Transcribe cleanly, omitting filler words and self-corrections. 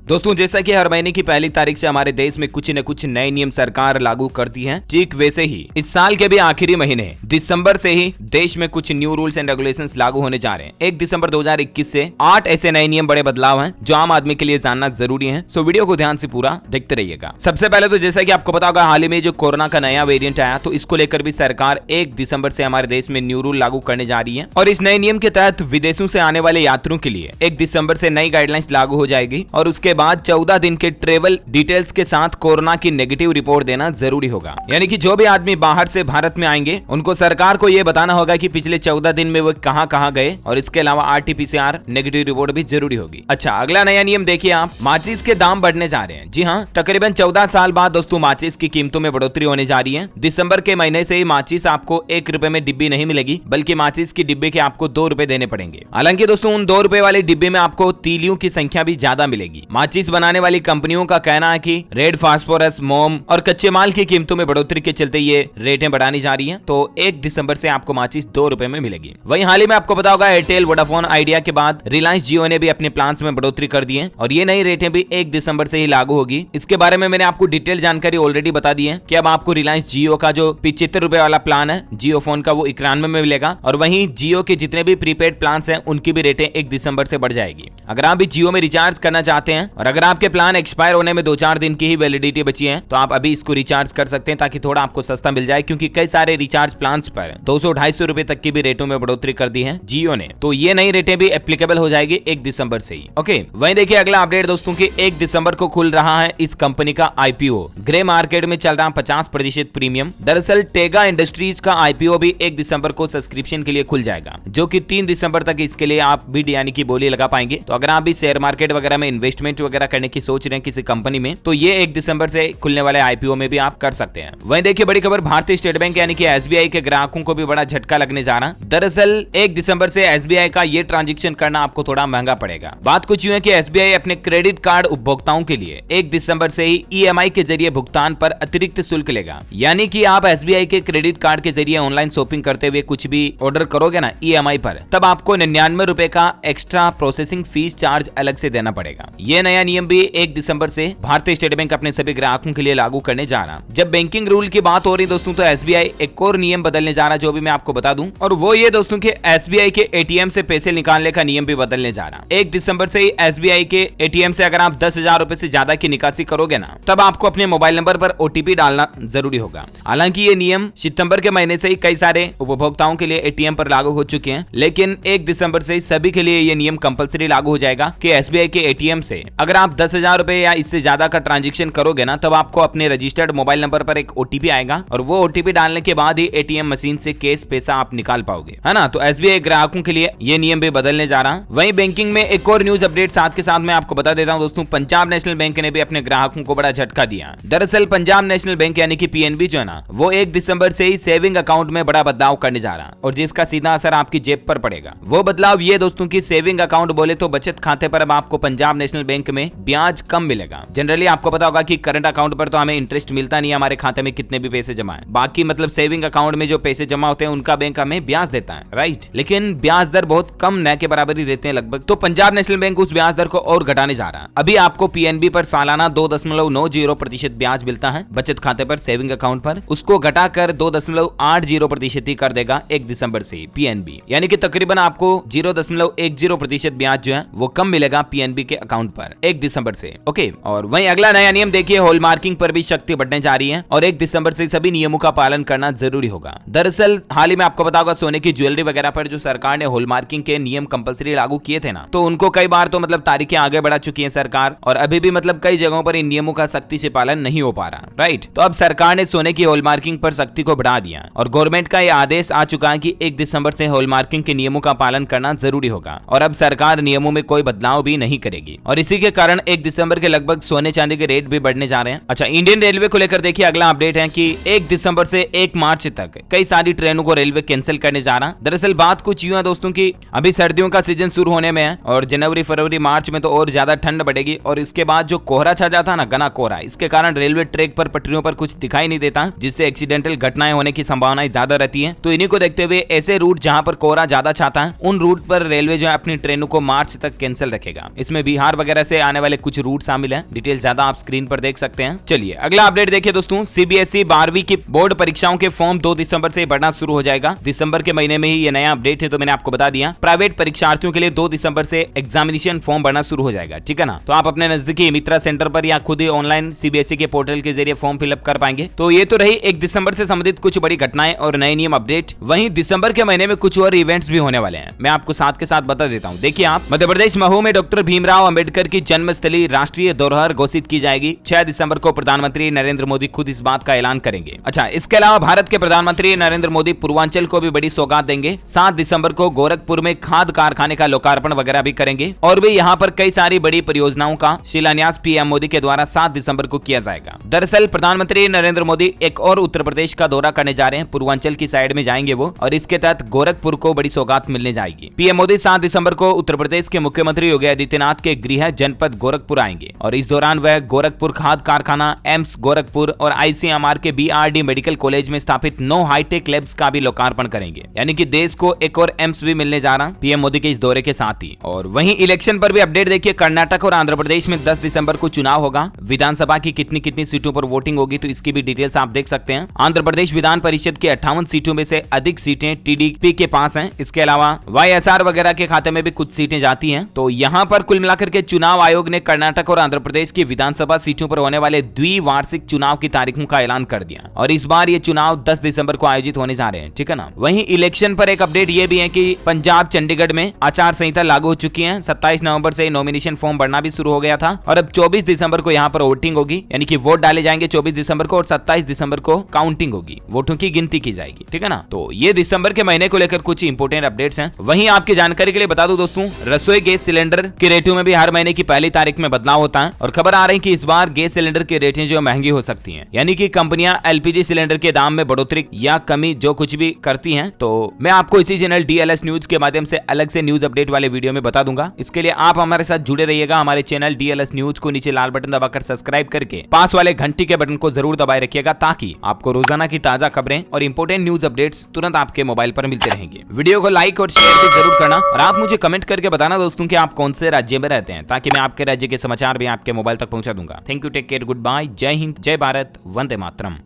दोस्तों जैसा कि हर महीने की पहली तारीख से हमारे देश में कुछ न कुछ नए नियम सरकार लागू करती है, ठीक वैसे ही इस साल के भी आखिरी महीने दिसंबर से ही देश में कुछ न्यू रूल्स एंड रेगुलेशंस लागू होने जा रहे हैं। 1 दिसंबर 2021 से 8 ऐसे नए नियम, बड़े बदलाव हैं जो आम आदमी के लिए जानना जरूरी है। सो वीडियो को ध्यान से पूरा देखते रहिएगा। सबसे पहले तो जैसा कि आपको पता होगा, हाल ही में जो कोरोना का नया वेरिएंट आया, तो इसको लेकर भी सरकार 1 दिसंबर से हमारे देश में न्यू रूल लागू करने जा रही है। और इस नए नियम के तहत विदेशों से आने वाले यात्रियों के लिए 1 दिसंबर से नई गाइडलाइंस लागू हो जाएगी और उसके बाद 14 दिन के ट्रेवल डिटेल्स के साथ कोरोना की नेगेटिव रिपोर्ट देना जरूरी होगा। यानी कि जो भी आदमी बाहर से भारत में आएंगे उनको सरकार को यह बताना होगा कि पिछले 14 दिन में वो कहां गए, और इसके अलावा आरटीपीसीआर नेगेटिव रिपोर्ट भी जरूरी होगी। अच्छा, अगला नया नियम देखिए आप, माचिस के दाम बढ़ने जा रहे हैं। जी हाँ, तकरीबन 14 साल बाद दोस्तों माचिस की कीमतों में बढ़ोतरी होने जा रही है। दिसंबर के महीने से ही माचिस आपको 1 रुपए में डिब्बी नहीं मिलेगी, बल्कि माचिस की डिब्बे के आपको 2 रुपए देने पड़ेंगे। हालांकि दोस्तों उन 2 रुपए वाली डिब्बे में आपको तीलियों की संख्या भी ज्यादा मिलेगी। माचिस बनाने वाली कंपनियों का कहना है कि रेड फास्फोरस, मोम और कच्चे माल की कीमतों में बढ़ोतरी के चलते ये रेटें बढ़ानी जा रही हैं। तो 1 दिसंबर से आपको माचिस 2 रुपए में मिलेगी। वहीं हाल ही में आपको पता होगा, एयरटेल, वोडाफोन आइडिया के बाद रिलायंस जियो ने भी अपने प्लान्स में बढ़ोतरी कर दी है और ये नई रेटें भी 1 दिसंबर से ही लागू होगी। इसके बारे में मैंने आपको डिटेल जानकारी ऑलरेडी बता दी है कि अब आपको रिलायंस जियो का जो 75 रुपए वाला प्लान है जियो फोन का, वो 91 में मिलेगा। और वहीं जियो के जितने भी प्रीपेड प्लान हैं उनकी भी रेटें 1 दिसंबर से बढ़ जाएगी। अगर आप भी जियो में रिचार्ज करना चाहते हैं और अगर आपके प्लान एक्सपायर होने में 2-4 दिन की ही वैलिडिटी बची है, तो आप अभी इसको रिचार्ज कर सकते हैं ताकि थोड़ा आपको सस्ता मिल जाए, क्योंकि कई सारे रिचार्ज प्लान्स पर 200-250 रुपए तक की भी रेटों में बढ़ोतरी कर दी है जियो ने। तो ये नई रेटें भी एप्लीकेबल हो जाएगी 1 दिसंबर से ही। ओके, वहीं देखिए अगला अपडेट दोस्तों की 1 दिसंबर को खुल रहा है इस कंपनी का आईपीओ। ग्रे मार्केट में चल रहा 50% प्रीमियम। दरअसल टेगा इंडस्ट्रीज का आईपीओ भी 1 दिसंबर को सब्सक्रिप्शन के लिए खुल जाएगा, जो कि 3 दिसंबर तक इसके लिए आप बिड यानी कि बोली लगा पाएंगे। तो अगर आप भी शेयर मार्केट वगैरह में इन्वेस्टमेंट वगैरह करने की सोच रहे हैं किसी कंपनी में, तो ये 1 दिसंबर से खुलने वाले आईपीओ में भी आप कर सकते हैं। वहीं देखिए बड़ी खबर, भारतीय स्टेट बैंक यानी कि एसबीआई के ग्राहकों को भी बड़ा झटका लगने जा रहा है। दरअसल 1 दिसंबर से एसबीआई का ये ट्रांजैक्शन करना आपको थोड़ा महंगा पड़ेगा। बात कुछ यूं है कि एसबीआई अपने क्रेडिट कार्ड उपभोक्ताओं के लिए 1 दिसंबर से ही ईएमआई के जरिए भुगतान पर अतिरिक्त शुल्क लेगा। यानी कि आप एसबीआई के क्रेडिट कार्ड के जरिए ऑनलाइन शॉपिंग करते हुए कुछ भी ऑर्डर करोगे ना ईएमआई पर, तब आपको 99 रुपए का एक्स्ट्रा प्रोसेसिंग फीस चार्ज अलग से देना पड़ेगा। ये नया नियम भी 1 दिसंबर से भारतीय स्टेट बैंक अपने सभी ग्राहकों के लिए लागू करने जा रहा। जब बैंकिंग रूल की बात हो रही दोस्तों, तो एसबीआई एक और नियम बदलने जा रहा, जो भी मैं आपको बता दूं, और वो ये दोस्तों के एसबीआई के एटीएम से पैसे निकालने का नियम भी बदलने जा रहा। 1 दिसंबर से ही एसबीआई के एटीएम से अगर आप 10,000 रुपए से ज्यादा की निकासी करोगे ना, तब आपको अपने मोबाइल नंबर पर ओटीपी डालना जरूरी होगा। हालांकि ये नियम सितंबर के महीने से ही कई सारे उपभोक्ताओं के लिए एटीएम पर लागू हो चुके हैं, लेकिन 1 दिसंबर से सभी के लिए ये नियम कंपलसरी लागू हो जाएगा कि एसबीआई के एटीएम से अगर आप 10,000 रुपए या इससे ज्यादा का ट्रांजैक्शन करोगे ना, तब आपको अपने रजिस्टर्ड मोबाइल नंबर पर एक ओटीपी आएगा और वो ओटीपी डालने के बाद ही एटीएम मशीन से कैश पैसा आप निकाल पाओगे, है ना। तो एसबीआई ग्राहकों के लिए ये नियम भी बदलने जा रहा। वहीं बैंकिंग में एक और न्यूज अपडेट साथ के साथ मैं आपको बता देता हूं दोस्तों, पंजाब नेशनल बैंक ने भी अपने ग्राहकों को बड़ा झटका दिया। दरअसल पंजाब नेशनल बैंक यानी कि पीएनबी जो है ना, वो 1 दिसंबर से ही सेविंग अकाउंट में बड़ा बदलाव करने जा रहा और जिसका सीधा असर आपकी जेब पर पड़ेगा। वो बदलाव ये दोस्तों की सेविंग अकाउंट बोले तो बचत खाते पर अब आपको पंजाब नेशनल बैंक में ब्याज कम मिलेगा। जनरली आपको पता होगा कि करंट अकाउंट पर तो हमें इंटरेस्ट मिलता नहीं है, हमारे खाते में कितने भी पैसे जमा है। बाकी मतलब सेविंग अकाउंट में जो पैसे जमा होते हैं उनका बैंक हमें ब्याज देता है, राइट। लेकिन ब्याज दर बहुत कम, न के बराबर ही देते हैं लगभग। तो पंजाब नेशनल बैंक उस ब्याज दर को और घटाने जा रहा है। अभी आपको पीएनबी पर सालाना 2.90% ब्याज मिलता है बचत खाते पर, सेविंग अकाउंट पर, उसको घटाकर 2.80% ही कर देगा 1 दिसंबर से पीएनबी। यानी कि तकरीबन आपको 0.10% ब्याज जो है वो कम मिलेगा पीएनबी के अकाउंट पर 1 दिसंबर से। ओके, और वहीं अगला नया नियम देखिए, हॉलमार्किंग पर भी सख्ती बढ़ने जा रही है और 1 दिसंबर से सभी नियमों का पालन करना जरूरी होगा। दरअसल हाल ही में आपको पता होगा, सोने की ज्वेलरी वगैरह पर जो सरकार ने हॉलमार्किंग के नियम कंपलसरी लागू किए थे ना, तो उनको कई बार तो मतलब तारीखें आगे बढ़ा चुकी है सरकार, और अभी भी मतलब कई जगहों पर इन नियमों का सख्ती से पालन नहीं हो पा रहा, राइट। तो अब सरकार ने सोने की हॉलमार्किंग पर सख्ती को बढ़ा दिया और गवर्नमेंट का यह आदेश आ चुका है कि 1 दिसंबर से हॉलमार्किंग के नियमों का पालन करना जरूरी होगा और अब सरकार नियमों में कोई बदलाव भी नहीं करेगी। और इसी के कारण 1 दिसंबर के लगभग सोने चांदी के रेट भी बढ़ने जा रहे हैं। अच्छा, इंडियन रेलवे को लेकर देखिए अगला अपडेट है कि 1 दिसंबर से 1 मार्च तक कई सारी ट्रेनों को रेलवे कैंसिल करने जा रहा। दरअसल बात कुछ यूं है दोस्तों की, अभी सर्दियों का सीजन शुरू होने में है और जनवरी, फरवरी, मार्च में तो और ज्यादा ठंड बढ़ेगी और इसके बाद जो कोहरा छा जाता है ना, घना कोहरा, इसके कारण रेलवे ट्रैक पर पटरियों पर कुछ दिखाई नहीं देता, जिससे एक्सीडेंटल घटनाएं होने की संभावनाएं ज्यादा रहती है। तो इन्हीं को देखते हुए ऐसे रूट जहां पर कोहरा ज्यादा छाता है, उन रूट पर रेलवे जो है अपनी ट्रेनों को मार्च तक कैंसिल रखेगा। इसमें बिहार वगैरह से से आने वाले कुछ रूट शामिल हैं। डिटेल ज्यादा आप स्क्रीन पर देख सकते हैं। चलिए अगला अपडेट देखिए दोस्तों, सीबीएसई 12वीं की बोर्ड परीक्षाओं के फॉर्म 2 दिसंबर से भरना शुरू हो जाएगा। दिसंबर के महीने में ही ये नया अपडेट है, तो मैंने आपको बता दिया। प्राइवेट परीक्षार्थियों के लिए 2 दिसंबर से एग्जामिनेशन फॉर्म भरना शुरू हो जाएगा, ठीक है ना। तो आप अपने नजदीकी मित्रा सेंटर पर या खुद ही ऑनलाइन सीबीएसई के पोर्टल के जरिए फॉर्म फिलअप कर पाएंगे। तो ये तो रही 1 दिसंबर से संबंधित कुछ बड़ी घटनाएं और नए नियम अपडेट। वहीं दिसंबर के महीने में कुछ और इवेंट्स भी होने वाले हैं, मैं आपको साथ के साथ बता देता हूं। देखिए आप, मध्य प्रदेश महू में डॉक्टर भीमराव अंबेडकर की जन्मस्थली राष्ट्रीय धरोहर घोषित की जाएगी। 6 दिसंबर को प्रधानमंत्री नरेंद्र मोदी खुद इस बात का ऐलान करेंगे। अच्छा, इसके अलावा भारत के प्रधानमंत्री नरेंद्र मोदी पूर्वांचल को भी बड़ी सौगात देंगे। 7 दिसंबर को गोरखपुर में खाद कारखाने का लोकार्पण वगैरह भी करेंगे और भी यहाँ पर कई सारी बड़ी परियोजनाओं का शिलान्यास पीएम मोदी के द्वारा 7 दिसंबर को किया जाएगा। दरअसल प्रधानमंत्री नरेंद्र मोदी एक और उत्तर प्रदेश का दौरा करने जा रहे हैं, पूर्वांचल की साइड में जाएंगे वो, और इसके तहत गोरखपुर को बड़ी सौगात मिलने जाएगी। पीएम मोदी 7 दिसंबर को उत्तर प्रदेश के मुख्यमंत्री योगी आदित्यनाथ के गृह जनपद गोरखपुर आएंगे और इस दौरान वह गोरखपुर खाद कारखाना, एम्स गोरखपुर और आईसीएमआर के बीआरडी मेडिकल कॉलेज में स्थापित 9 हाईटेक लैब्स का भी लोकार्पण करेंगे। यानी कि देश को एक और एम्स भी मिलने जा रहा पीएम मोदी के इस दौरे के साथ ही। और वहीं इलेक्शन पर भी अपडेट देखिए, कर्नाटक और आंध्र प्रदेश में 10 दिसंबर को चुनाव होगा। विधानसभा की कितनी सीटों पर वोटिंग होगी तो इसकी भी डिटेल्स आप देख सकते हैं। आंध्र प्रदेश विधान परिषद की 58 सीटों में से अधिक सीटें टीडीपी के पास हैं। इसके अलावा वाईएसआर वगैरह के खाते में भी कुछ सीटें जाती हैं। तो यहाँ पर कुल मिलाकर के चुनाव आयोग ने कर्नाटक और आंध्र प्रदेश की विधानसभा सीटों पर होने वाले द्विवार्षिक चुनाव की तारीखों का ऐलान कर दिया और इस बार ये चुनाव 10 दिसंबर को आयोजित होने जा रहे हैं, ठीक है ना। वहीं इलेक्शन पर एक अपडेट ये भी है कि पंजाब चंडीगढ़ में आचार संहिता लागू हो चुकी है। 27 नवंबर से नॉमिनेशन फॉर्म भरना भी शुरू हो गया था और अब 24 दिसंबर को यहाँ पर वोटिंग होगी, यानी कि वोट डाले जाएंगे 24 दिसंबर को और 27 दिसंबर को काउंटिंग होगी, वोटों की गिनती की जाएगी, ठीक है ना। तो ये दिसंबर के महीने को लेकर कुछ इंपोर्टेंट अपडेट्स हैं। वहीं आपकी जानकारी के लिए बता दूं दोस्तों, रसोई गैस सिलेंडर की रेटों में भी हर महीने की पहली तारीख में बदलाव होता है और खबर आ रही कि इस बार गैस सिलेंडर की रेटें जो महंगी हो सकती हैं, यानी कि कंपनियां एलपीजी सिलेंडर के दाम में बढ़ोतरी या कमी जो कुछ भी करती हैं। तो मैं आपको इसी चैनल डीएलएस न्यूज के माध्यम से अलग से न्यूज अपडेट वाले वीडियो में बता दूंगा। इसके लिए आप हमारे साथ जुड़े रहिएगा। हमारे चैनल डीएलएस न्यूज को नीचे लाल बटन दबाकर सब्सक्राइब करके पास वाले घंटी के बटन को जरूर दबाए रखिएगा ताकि आपको रोजाना की ताजा खबरें और इंपोर्टेंट न्यूज अपडेट्स तुरंत आपके मोबाइल पर मिलते रहेंगे। वीडियो को लाइक और शेयर भी जरूर करना और आप मुझे कमेंट करके बताना दोस्तों कि आप कौन से राज्य में रहते हैं, ताकि मैं आपके राज्य के समाचार भी आपके मोबाइल तक पहुंचा दूंगा। Thank you, take care, good bye, जय हिंद, जय भारत, वंदे मातरम।